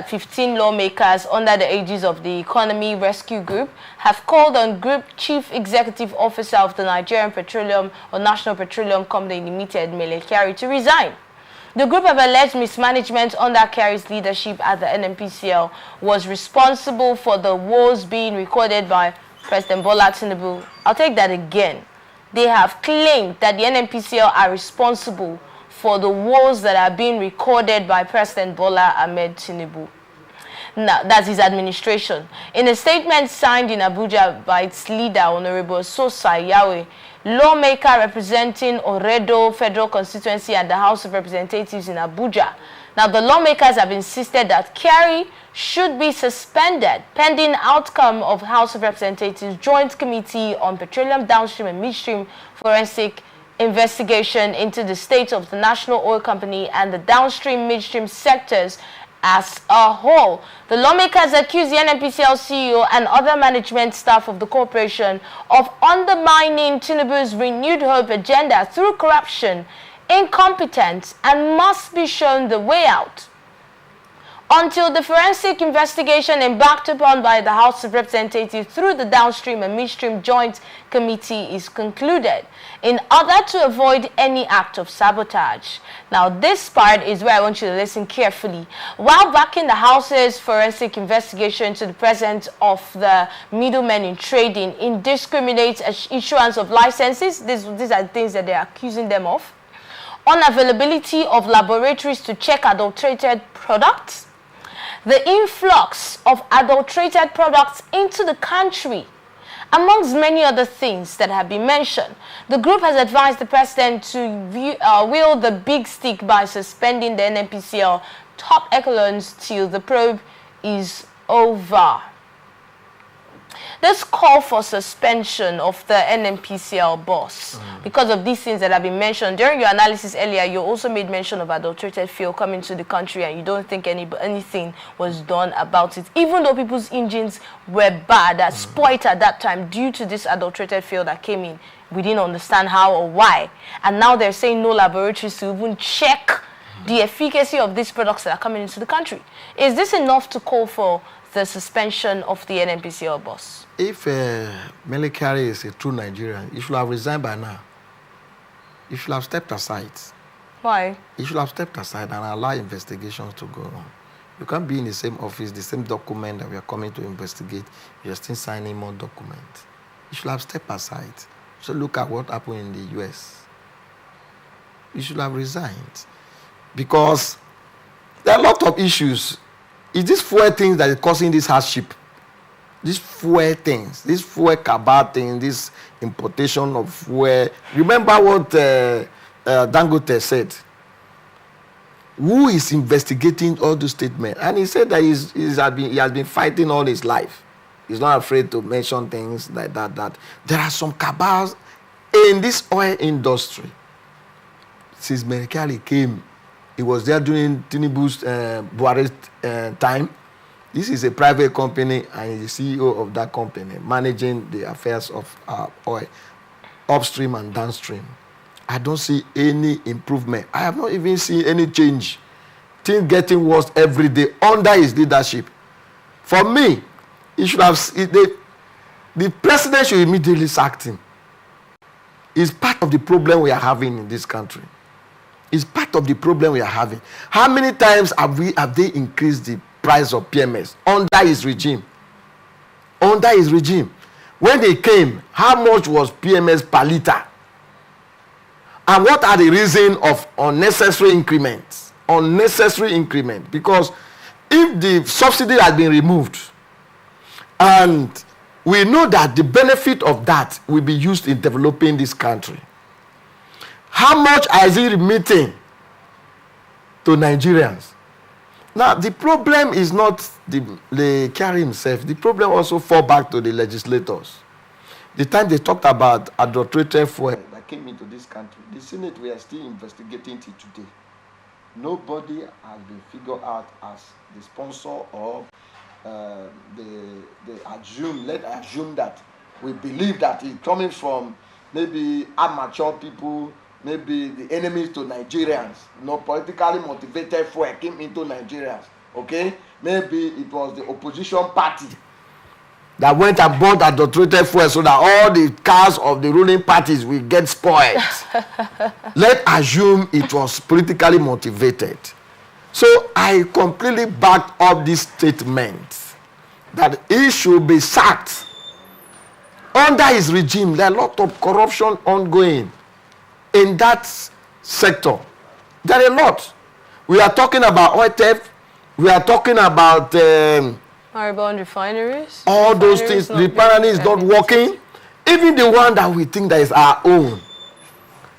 15 lawmakers under the aegis of the Economy Rescue Group have called on Group Chief Executive Officer of the Nigerian Petroleum or National Petroleum Company Limited, Mele Kyari, to resign. The group have alleged mismanagement under Kyari's leadership at the NNPCL was responsible for the woes being recorded by President Bola Tinubu. I'll take that again. They have claimed that the NNPCL are responsible for the woes that are being recorded by President Bola Ahmed Tinubu. Now, that's his administration. In a statement signed in Abuja by its leader, Honorable Sosa Yahweh, lawmaker representing Oredo Federal Constituency and the House of Representatives in Abuja. Now, the lawmakers have insisted that Kyari should be suspended pending outcome of House of Representatives Joint Committee on Petroleum Downstream and Midstream Forensic investigation into the state of the National Oil Company and the downstream midstream sectors as a whole. The lawmakers accuse the NNPCL CEO and other management staff of the corporation of undermining Tinubu's renewed hope agenda through corruption, incompetence, and must be shown the way out until the forensic investigation embarked upon by the House of Representatives through the Downstream and Midstream Joint Committee is concluded, in order to avoid any act of sabotage. Now, this part is where I want you to listen carefully. While backing the House's forensic investigation to the presence of the middlemen in trading, indiscriminate issuance of licenses, these are things that they're accusing them of, unavailability of laboratories to check adulterated products, the influx of adulterated products into the country, amongst many other things that have been mentioned. The group has advised the president to wield the big stick by suspending the NNPCL top echelons till the probe is over. This call for suspension of the NNPCL boss because of these things that have been mentioned. During your analysis earlier, you also made mention of adulterated fuel coming to the country and you don't think anything was done about it, even though people's engines were bad, spoiled at that time due to this adulterated fuel that came in. We didn't understand how or why. And now they're saying no laboratories to even check the efficacy of these products that are coming into the country. Is this enough to call for the suspension of the NNPCL boss? If Mele Kyari is a true Nigerian, he should have resigned by now. He should have stepped aside. Why? He should have stepped aside and allow investigations to go on. You can't be in the same office, the same document that we are coming to investigate. You're still signing more documents. He should have stepped aside. So look at what happened in the US. He should have resigned. Because there are a lot of issues. It's this fuel things that is causing this hardship. These fuel things, this fuel cabal thing, this importation of fuel. Remember what Dangote said? Who is investigating all those statements? And he said that he has been fighting all his life. He's not afraid to mention things like that. There are some cabals in this oil industry. Since Mele Kyari came, he was there during Tinubu's Buhari's time. This is a private company, and he's the CEO of that company, managing the affairs of oil, upstream and downstream. I don't see any improvement. I have not even seen any change. Things getting worse every day under his leadership. For me, he should have. The president should immediately sack him. It's part of the problem we are having in this country. It's part of the problem we are having. How many times have they increased the price of PMS under his regime? Under his regime. When they came, how much was PMS per liter? And what are the reasons of unnecessary increments? Unnecessary increment. Because if the subsidy has been removed, and we know that the benefit of that will be used in developing this country, how much is he remitting to Nigerians? Now, the problem is not the Kyari himself. The problem also falls back to the legislators. The time they talked about adulterated fuel that came into this country, the Senate were still investigating till today. Nobody has been figured out as the sponsor or let's assume that we believe that it's coming from maybe amateur people, maybe the enemies to Nigerians, politically motivated fuel came into Nigerians, okay? maybe it was the opposition party that went and bought adulterated fuel so that all the cars of the ruling parties will get spoiled. Let's assume it was politically motivated. So I completely backed up this statement that he should be sacked. Under his regime, there are a lot of corruption ongoing in that sector. There are a lot. We are talking about oil theft. We are talking about Maribond refineries. All those things. The refinery is not working. Even the one that we think that is our own.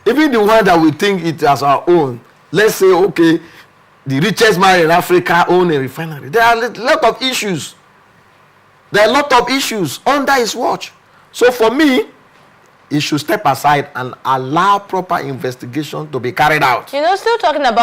Even the one that we think it as our own. Let's say, okay, the richest man in Africa owns a refinery. There are a lot of issues. There are a lot of issues under his watch. So for me, he should step aside and allow proper investigation to be carried out. You know, still talking about